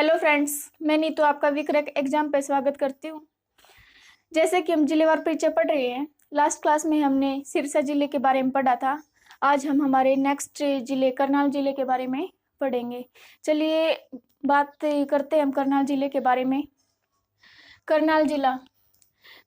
Hello friends, मैं नीतू आपका विक्रय एग्जाम पे स्वागत करती हूँ। जैसे कि हम जिलेवार परिचय पढ़ रहे हैं, लास्ट क्लास में हमने सिरसा जिले के बारे में पढ़ा था। आज हम हमारे नेक्स्ट जिले करनाल जिले के बारे में पढ़ेंगे। चलिए बात करते हैं हम करनाल जिले के बारे में। करनाल जिला,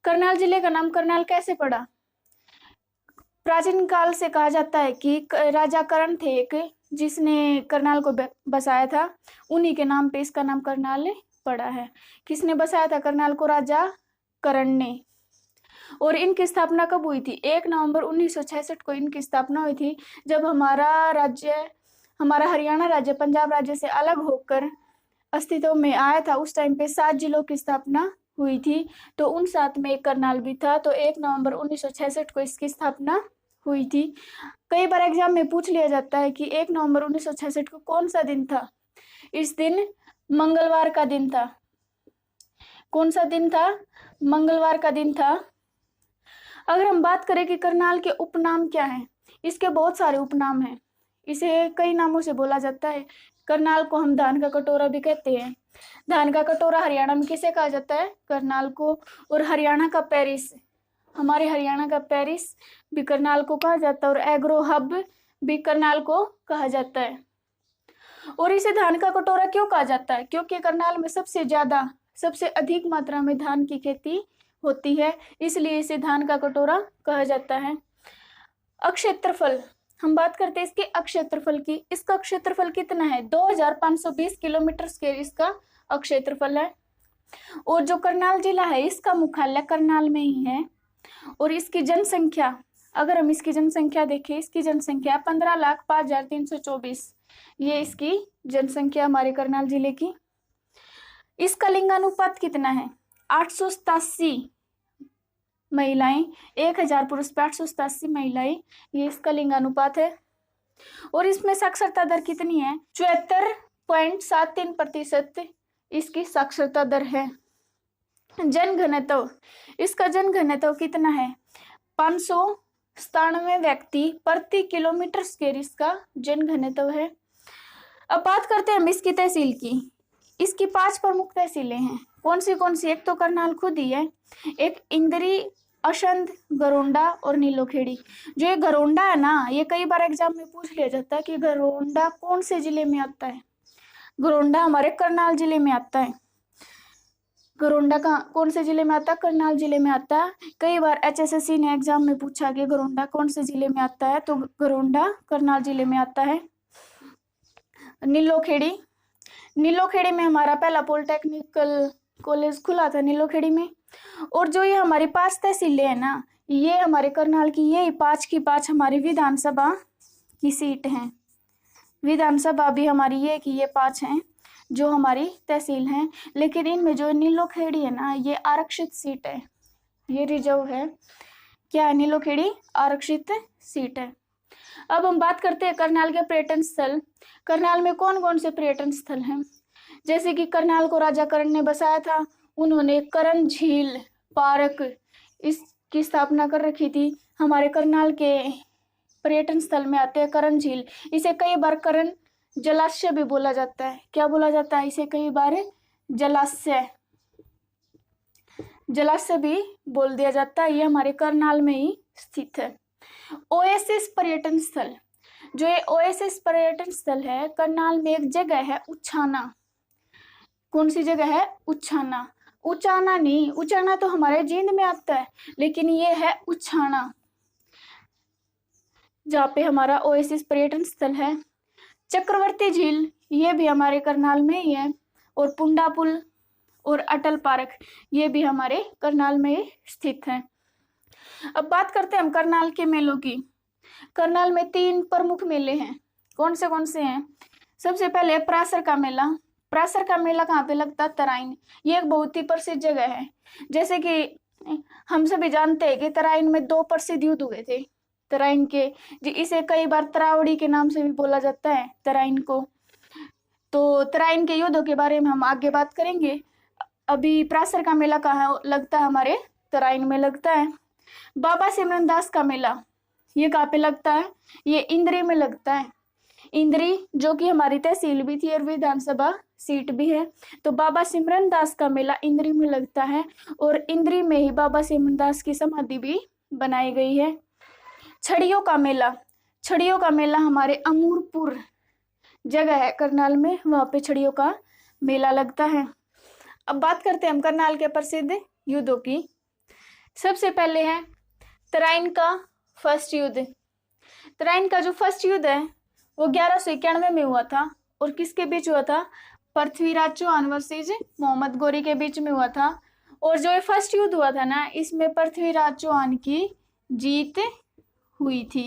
करनाल जिले का नाम करनाल कैसे पड़ा? प्राचीन काल से कहा जाता है कि राजा कर्ण थे एक, जिसने करनाल को बसाया था। उन्हीं के नाम पे इसका नाम करनाल पड़ा है। किसने बसाया था करनाल को? राजा कर्ण ने। और इनकी स्थापना कब हुई थी? 1 नवंबर 1966 को इनकी स्थापना हुई थी। जब हमारा हरियाणा राज्य पंजाब राज्य से अलग होकर अस्तित्व में आया था, उस टाइम पे 7 जिलों की स्थापना हुई थी। तो उन 7 में एक करनाल भी था। तो 1 नवंबर 1966 को इसकी स्थापना हुई थी। कई बार एग्जाम में पूछ लिया जाता है कि 1 नवंबर 1966 को कौन सा दिन था? इस दिन मंगलवार का दिन था। कौन सा दिन था? मंगलवार का दिन था। अगर हम बात करें कि करनाल के उपनाम क्या हैं, इसके बहुत सारे उपनाम हैं। इसे कई नामों से बोला जाता है। करनाल को हम धान का कटोरा भी कहते हैं। धान का कटोरा हरियाणा में किसे कहा जाता है? करनाल को। और हरियाणा का पेरिस, हमारे हरियाणा का पेरिस भी करनाल को कहा जाता है। और एग्रो हब भी करनाल को कहा जाता है। और इसे धान का कटोरा क्यों कहा जाता है? क्योंकि करनाल में सबसे अधिक मात्रा में धान की खेती होती है, इसलिए इसे धान का कटोरा कहा जाता है। अक्षेत्रफल, हम बात करते हैं इसके अक्षेत्रफल की। इसका क्षेत्रफल कितना है? 2520 किलोमीटर स्क्वायर इसका अक्षेत्रफल है। और जो करनाल जिला है, इसका मुख्यालय करनाल में ही है। और इसकी जनसंख्या, अगर हम इसकी जनसंख्या देखें, इसकी जनसंख्या 15,05,324, ये इसकी जनसंख्या हमारे करनाल जिले की। इसका लिंगानुपात कितना है? 887 महिलाएं, 1000 पुरुष पे 887 महिलाएं, ये इसका लिंगानुपात है। और इसमें साक्षरता दर कितनी है? 74.73% इसकी साक्षरता दर है। जनघनत्व, इसका जनघनत्व कितना है? 597 व्यक्ति प्रति किलोमीटर स्क्वायर इसका जनघनत्व है। अब बात करते हैं हम इसकी तहसील की। इसकी 5 प्रमुख तहसीलें हैं। कौन सी? एक तो करनाल खुद ही है, एक इंदरी, असंध, गरोंडा और नीलोखेड़ी। जो ये गरोंडा है ना, ये कई बार एग्जाम में पूछ लिया जाता है कि गरोंडा कौन से जिले में आता है। गरोंडा हमारे करनाल जिले में आता है। गरोंडा कौन से जिले में आता है? करनाल जिले में आता है। कई बार HSSC ने एग्जाम में पूछा कि गरोंडा कौन से जिले में आता है, तो गरोंडा करनाल जिले में आता है। नीलोखेड़ी, नीलोखेड़ी में हमारा पहला पॉलिटेक्निकल कॉलेज खुला था नीलोखेड़ी में। और जो ये हमारी 5 तहसीलें हैं ना, ये हमारे करनाल की, ये 5 की 5 हमारी विधानसभा की सीट हैं। विधानसभा भी हमारी ये 5 हैं जो हमारी तहसील हैं। लेकिन इनमें जो नीलोखेड़ी है ना, ये आरक्षित सीट है, ये रिजर्व है। क्या है? नीलोखेड़ी आरक्षित सीट है। अब हम बात करते हैं करनाल के पर्यटन स्थल। करनाल में कौन कौन से पर्यटन स्थल हैं? जैसे कि करनाल को राजा कर्ण ने बसाया था, उन्होंने कर्ण झील पार्क इसकी स्थापना कर रखी थी। हमारे करनाल के पर्यटन स्थल में आते हैं कर्ण झील। इसे कई बार कर्ण जलाशय भी बोला जाता है। क्या बोला जाता है इसे? कई बार जलाशय भी बोल दिया जाता है। ये हमारे करनाल में ही स्थित है। ओएसिस पर्यटन स्थल, जो ये ओएसिस पर्यटन स्थल है, करनाल में एक जगह है उछाना। कौन सी जगह है? उछाना। उचाना नहीं, उचाना तो हमारे जींद में आता है, लेकिन ये है उछाना, जहाँ पे हमारा ओएसिस पर्यटन स्थल है। चक्रवर्ती झील, ये भी हमारे करनाल में ही है। और पुंडा पुल और अटल पार्क, ये भी हमारे करनाल में स्थित है। अब बात करते हैं हम करनाल के मेलों की। करनाल में 3 प्रमुख मेले हैं। कौन से हैं? सबसे पहले परासर का मेला। परासर का मेला कहाँ पे लगता है? तराइन। ये एक बहुत ही प्रसिद्ध जगह है। जैसे कि हम सभी जानते हैं कि तराइन में 2 प्रसिद्ध युद्ध हुए थे। तराइन के, इसे कई बार तरावड़ी के नाम से भी बोला जाता है तराइन को। तो तराइन के युद्धों के बारे में हम आगे बात करेंगे। अभी परासर का मेला कहाँ लगता है? हमारे तराइन में लगता है। बाबा सिमरनदास का मेला, ये कहाँ पे लगता है? ये इंद्री में लगता है। इंद्री, जो कि हमारी तहसील भी थी और विधानसभा सीट भी है। तो बाबा सिमरन दास का मेला इंद्री में लगता है और इंद्री में ही बाबा सिमरन दास की समाधि भी बनाई गई है। छड़ियों का मेला, छड़ियों का मेला हमारे अमूरपुर जगह है करनाल में, वहां पे छड़ियों का मेला लगता है। अब बात करते हैं हम करनाल के प्रसिद्ध युद्धों की। सबसे पहले है तराइन का फर्स्ट युद्ध। तराइन का जो फर्स्ट युद्ध है वो 1191 में हुआ था और किसके बीच हुआ था? पृथ्वीराज चौहान वर्सेज मोहम्मद गोरी के बीच में हुआ था। और जो ये फर्स्ट युद्ध हुआ था ना, इसमें पृथ्वीराज चौहान की जीत हुई थी।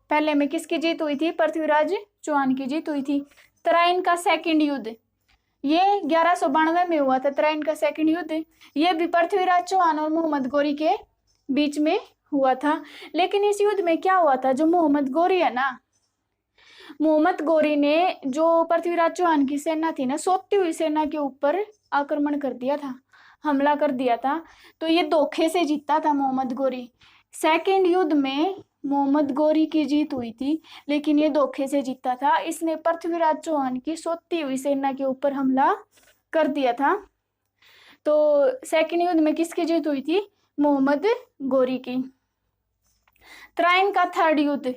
पहले में किसकी जीत हुई थी? पृथ्वीराज चौहान की जीत हुई थी। तराइन का सेकंड युद्ध ये 1192 में हुआ था। तराइन का सेकंड युद्ध ये भी पृथ्वीराज चौहान और मोहम्मद गोरी के बीच में हुआ था। लेकिन इस युद्ध में क्या हुआ था? जो मोहम्मद गोरी है ना, मोहम्मद गोरी ने जो पृथ्वीराज चौहान की सेना थी ना, सोती हुई सेना के ऊपर आक्रमण कर दिया था, हमला कर दिया था। तो ये धोखे से जीता था मोहम्मद गोरी। सेकंड युद्ध में मोहम्मद गोरी की जीत हुई थी, लेकिन ये धोखे से जीता था। इसने पृथ्वीराज चौहान की सोती हुई सेना के ऊपर हमला कर दिया था। तो सेकंड युद्ध में किसकी जीत हुई थी? मोहम्मद गोरी की। तराइन का थर्ड युद्ध,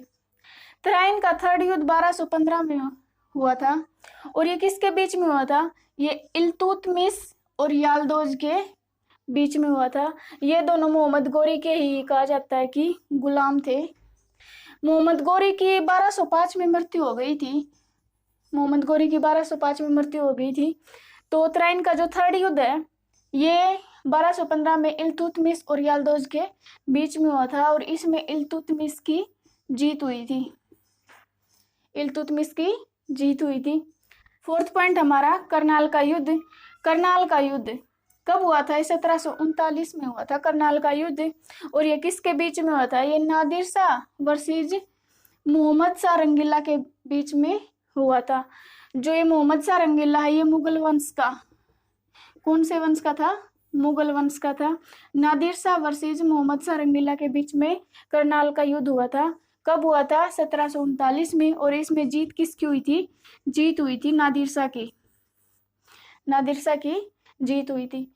तराइन का थर्ड युद्ध 1215 में हुआ था और ये किसके बीच में हुआ था? ये इल्तुतमिश और याल्दोज के बीच में हुआ था। ये दोनों मोहम्मद गोरी के ही कहा जाता है कि गुलाम थे। मोहम्मद गोरी की 1205 में मृत्यु हो गई थी। मोहम्मद गोरी की 1205 में मृत्यु हो गई थी। तो तराइन का जो थर्ड युद्ध है ये 1215 में इल्तुतमिश और याल्दोज के बीच में हुआ था और इसमें इल्तुतमिश की जीत हुई थी। इल्तुतमिश की जीत हुई थी। फोर्थ पॉइंट हमारा करनाल का युद्ध। करनाल का युद्ध कब हुआ था? 1739 में हुआ था करनाल का युद्ध। और ये किसके बीच में हुआ था? ये नादिर शाह वर्सेज मोहम्मद शाह रंगीला के बीच में हुआ था। जो ये मोहम्मद शाह रंगीला है ये मुगल वंश का, कौन से वंश का था? मुगल वंश का था। नादिर शाह वर्सेज मोहम्मद शाह रंगीला के बीच में करनाल का युद्ध हुआ था। कब हुआ था? 1739 में। और इसमें जीत किसकी हुई थी? जीत हुई थी नादिर शाह की, नादिर शाह की जीत हुई थी।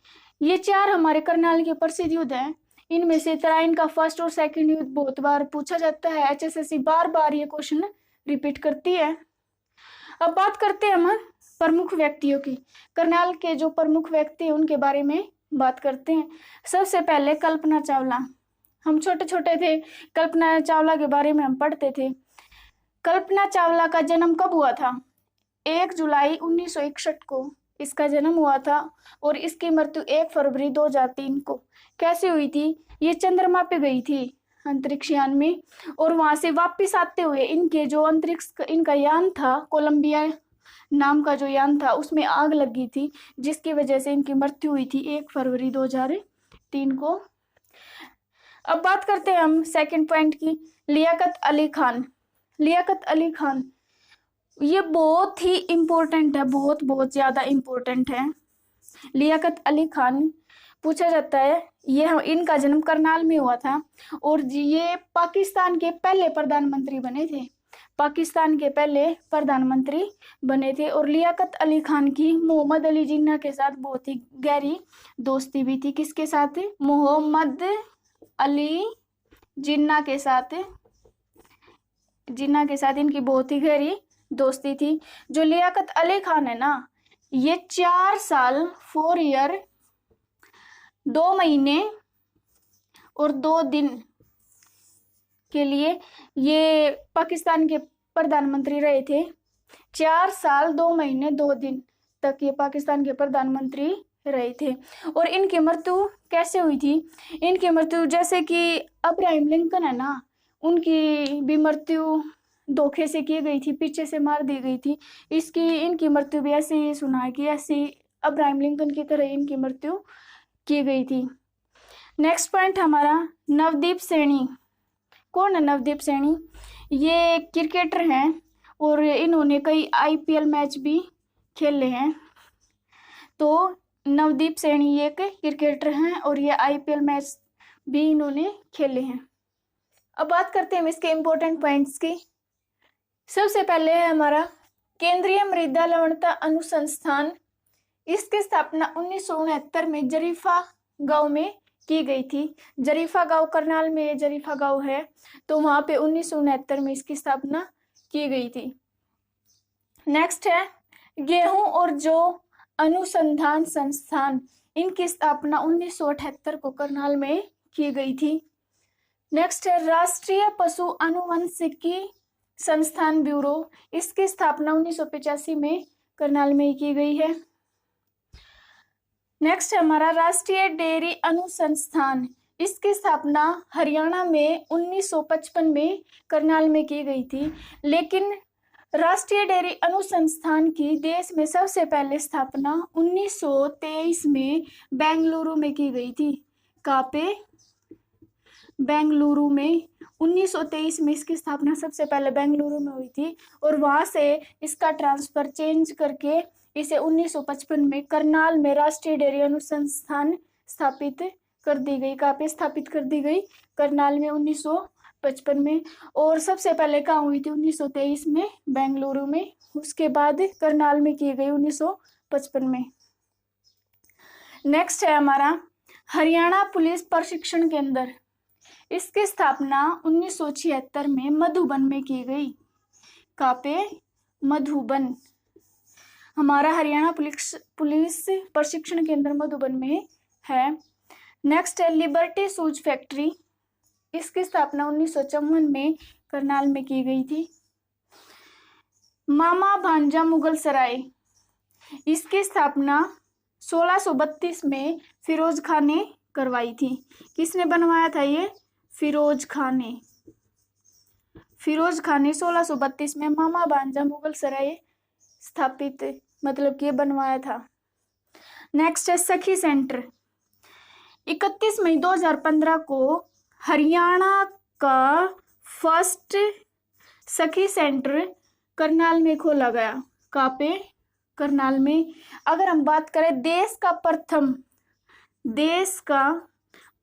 ये चार हमारे करनाल के प्रसिद्ध युद्ध हैं। इनमें से तराइन का फर्स्ट और सेकंड युद्ध बहुत बार पूछा जाता है। HSSC बार बार ये क्वेश्चन रिपीट करती है। अब बात करते हैं हम प्रमुख व्यक्तियों की। करनाल के जो प्रमुख व्यक्ति हैं उनके बारे में बात करते हैं। सबसे पहले कल्पना चावला। हम छोटे छोटे थे, कल्पना चावला के बारे में हम पढ़ते थे। कल्पना चावला का जन्म कब हुआ था? 1 जुलाई 1961 को इसका जन्म हुआ था और इसकी मृत्यु 1 फरवरी 2003 को कैसे हुई थी? ये चंद्रमा पे गई थी अंतरिक्ष यान में और वहां से वापस आते हुए इनके जो अंतरिक्ष इनका यान था, कोलंबिया नाम का जो यान था, उसमें आग लगी थी जिसकी वजह से इनकी मृत्यु हुई थी 1 फरवरी 2003 को। अब बात करते हैं हम सेकंड पॉइंट की, लियाकत अली खान। लियाकत अली खान ये बहुत ही इम्पोर्टेंट है, बहुत बहुत ज्यादा इम्पोर्टेंट है। लियाकत अली खान पूछा जाता है, ये इनका जन्म करनाल में हुआ था और ये पाकिस्तान के पहले प्रधानमंत्री बने थे। पाकिस्तान के पहले प्रधानमंत्री बने थे। और लियाकत अली खान की मोहम्मद अली जिन्ना के साथ बहुत ही गहरी दोस्ती भी थी। किसके साथ? मोहम्मद अली जिन्ना के साथ, जिन्ना के साथ इनकी बहुत ही गहरी दोस्ती थी। जो लियाकत अली खान है ना, ये 4 साल 4 ईयर 2 महीने और 2 दिन के लिए ये पाकिस्तान के प्रधानमंत्री रहे थे। 4 साल 2 महीने 2 दिन तक ये पाकिस्तान के प्रधानमंत्री रहे थे। और इनकी मृत्यु कैसे हुई थी? इनकी मृत्यु जैसे कि अब्राहम लिंकन है ना, उनकी भी मृत्यु धोखे से की गई थी, पीछे से मार दी गई थी। इनकी मृत्यु भी ऐसे ही सुना है कि ऐसी अब्राहम लिंकन की तरह इनकी मृत्यु की गई थी। नेक्स्ट पॉइंट हमारा नवदीप सैनी। कौन है नवदीप सैनी? ये क्रिकेटर हैं और इन्होंने कई IPL मैच भी खेले हैं। तो नवदीप सैनी एक क्रिकेटर हैं और ये IPL मैच भी इन्होंने खेले हैं। अब बात करते हैं इसके इम्पोर्टेंट पॉइंट्स की। सबसे पहले है हमारा केंद्रीय मृदा लवणता अनुसंधान, इसकी स्थापना 1969 में जरीफा गांव में की गई थी। जरीफा गांव करनाल में जरीफा गांव है, तो वहां पे 1969 में इसकी स्थापना की गई थी। नेक्स्ट है गेहूं और जौ अनुसंधान संस्थान, इनकी स्थापना 1978 को करनाल में की गई थी। नेक्स्ट है राष्ट्रीय पशु आनुवंशिकी संस्थान ब्यूरो, इसकी स्थापना 1985 में करनाल में की गई है। नेक्स्ट है हमारा राष्ट्रीय डेयरी अनुसंधान, इसकी स्थापना हरियाणा में 1955 में करनाल में की गई थी। लेकिन राष्ट्रीय डेयरी अनुसंधान की देश में सबसे पहले स्थापना 1923 में बेंगलुरु में की गई थी। कहाँ पे? बेंगलुरु में 1923 में इसकी स्थापना सबसे पहले बेंगलुरु में हुई थी, और वहां से इसका ट्रांसफर चेंज करके इसे 1955 में करनाल में राष्ट्रीय डेयरी अनुसंधान स्थापित कर दी गई। कहाँ पे स्थापित कर दी गई? करनाल में 1955 में। और सबसे पहले कहाँ हुई थी? 1923 में बेंगलुरु में, उसके बाद करनाल में की गई 1955 में। नेक्स्ट है हमारा हरियाणा पुलिस प्रशिक्षण केंद्र, इसकी स्थापना 1976 में मधुबन में की गई। कहाँ पे? मधुबन। हमारा हरियाणा पुलिस प्रशिक्षण केंद्र मधुबन में है। नेक्स्ट है लिबर्टी शूज फैक्ट्री, इसकी स्थापना 1954 में करनाल में की गई थी। मामा भांजा मुगल सराय, इसकी स्थापना 1632 में फिरोज खान ने करवाई थी। किसने बनवाया था ये? फिरोज खान ने। फिरोज खान ने 1632 में मामा भांजा मुगल सराय स्थापित मतलब कि बनवाया था। नेक्स्ट है सखी सेंटर, 31 मई 2015 को हरियाणा का फर्स्ट सखी सेंटर करनाल में खोला गया। कहाँ पे? करनाल में। अगर हम बात करें देश का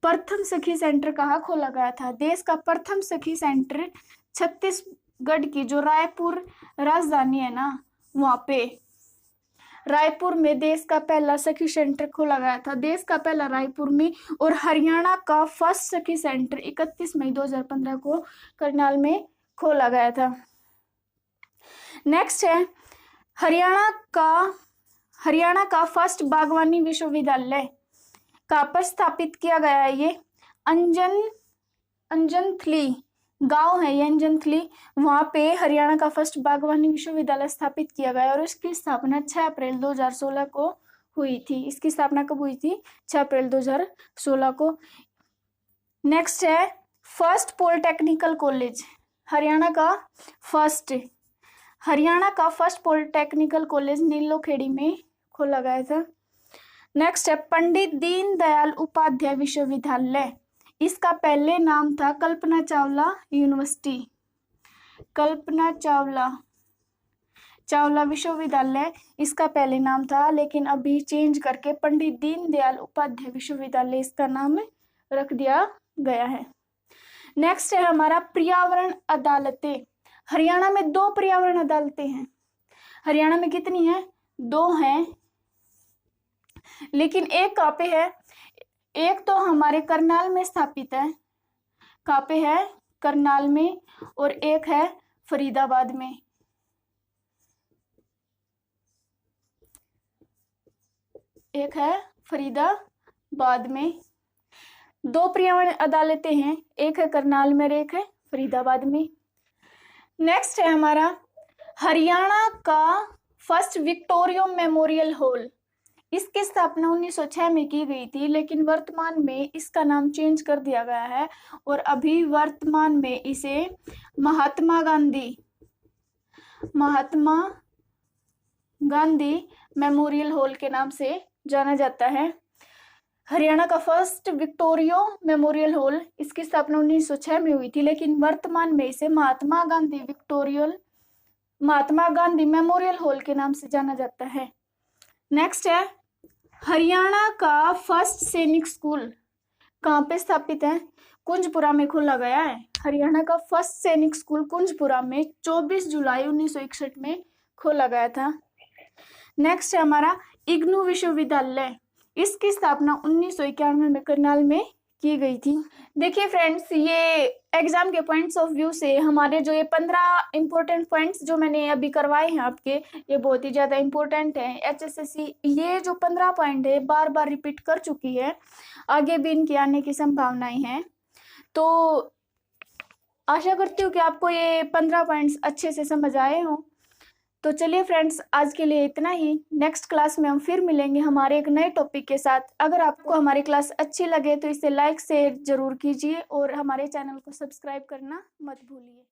प्रथम सखी सेंटर कहाँ खोला गया था? देश का प्रथम सखी सेंटर छत्तीसगढ़ की जो रायपुर राजधानी है ना, वहां पे रायपुर में देश का पहला सखी सेंटर खोला गया था। देश का पहला रायपुर में, और हरियाणा का फर्स्ट सखी सेंटर 31 मई 2015 को करनाल में खोला गया था। नेक्स्ट है हरियाणा का फर्स्ट बागवानी विश्वविद्यालय कहाँ पर स्थापित किया गया है? ये अंजनथली गांव है, ये अंजनथली, वहां पे हरियाणा का फर्स्ट बागवानी विश्वविद्यालय स्थापित किया गया, और इसकी स्थापना 6 अप्रैल 2016 को हुई थी। इसकी स्थापना कब हुई थी? 6 अप्रैल 2016 को। नेक्स्ट है फर्स्ट पॉलिटेक्निकल कॉलेज, हरियाणा का फर्स्ट पॉलिटेक्निकल कॉलेज नीलोखेड़ी में खोला गया था। नेक्स्ट है पंडित दीनदयाल उपाध्याय विश्वविद्यालय, इसका पहले नाम था कल्पना चावला यूनिवर्सिटी। कल्पना चावला विश्वविद्यालय इसका पहले नाम था, लेकिन अभी चेंज करके पंडित दीनदयाल उपाध्याय विश्वविद्यालय इसका नाम रख दिया गया है। नेक्स्ट है हमारा पर्यावरण अदालतें। हरियाणा में 2 पर्यावरण अदालतें हैं। हरियाणा में कितनी है? 2 हैं, लेकिन एक कहाँ पे है? एक तो हमारे करनाल में स्थापित है। कहाँ पे है? करनाल में। और एक है फरीदाबाद में। एक है फरीदाबाद में। 2 पर्यावरण अदालतें हैं, एक है करनाल में और एक है फरीदाबाद में। नेक्स्ट है हमारा हरियाणा का फर्स्ट विक्टोरिया मेमोरियल हॉल, इसकी स्थापना 1906 में की गई थी, लेकिन वर्तमान में इसका नाम चेंज कर दिया गया है, और अभी वर्तमान में इसे महात्मा गांधी मेमोरियल हॉल के नाम से जाना जाता है। हरियाणा का फर्स्ट विक्टोरिया मेमोरियल हॉल, इसकी स्थापना 1906 में हुई थी, लेकिन वर्तमान में इसे महात्मा गांधी मेमोरियल हॉल के नाम से जाना जाता है। नेक्स्ट है हरियाणा का फर्स्ट सैनिक स्कूल कहाँ पे स्थापित है? कुंजपुरा में खोला गया है। हरियाणा का फर्स्ट सैनिक स्कूल कुंजपुरा में 24 जुलाई 1961 में खोला गया था। नेक्स्ट है हमारा इग्नू विश्वविद्यालय। इसकी स्थापना 1991 में करनाल में की गई थी। देखिए फ्रेंड्स, ये एग्जाम के पॉइंट्स ऑफ व्यू से हमारे जो ये 15 इंपॉर्टेंट पॉइंट्स जो मैंने अभी करवाए हैं आपके, ये बहुत ही ज़्यादा इंपॉर्टेंट है। HSSC ये जो 15 पॉइंट है बार बार रिपीट कर चुकी है, आगे भी इनके आने की संभावनाएं हैं। तो आशा करती हूँ कि आपको ये 15 पॉइंट्स अच्छे से समझ आए हों। तो चलिए फ्रेंड्स, आज के लिए इतना ही। नेक्स्ट क्लास में हम फिर मिलेंगे हमारे एक नए टॉपिक के साथ। अगर आपको हमारी क्लास अच्छी लगे तो इसे लाइक शेयर जरूर कीजिए और हमारे चैनल को सब्सक्राइब करना मत भूलिए।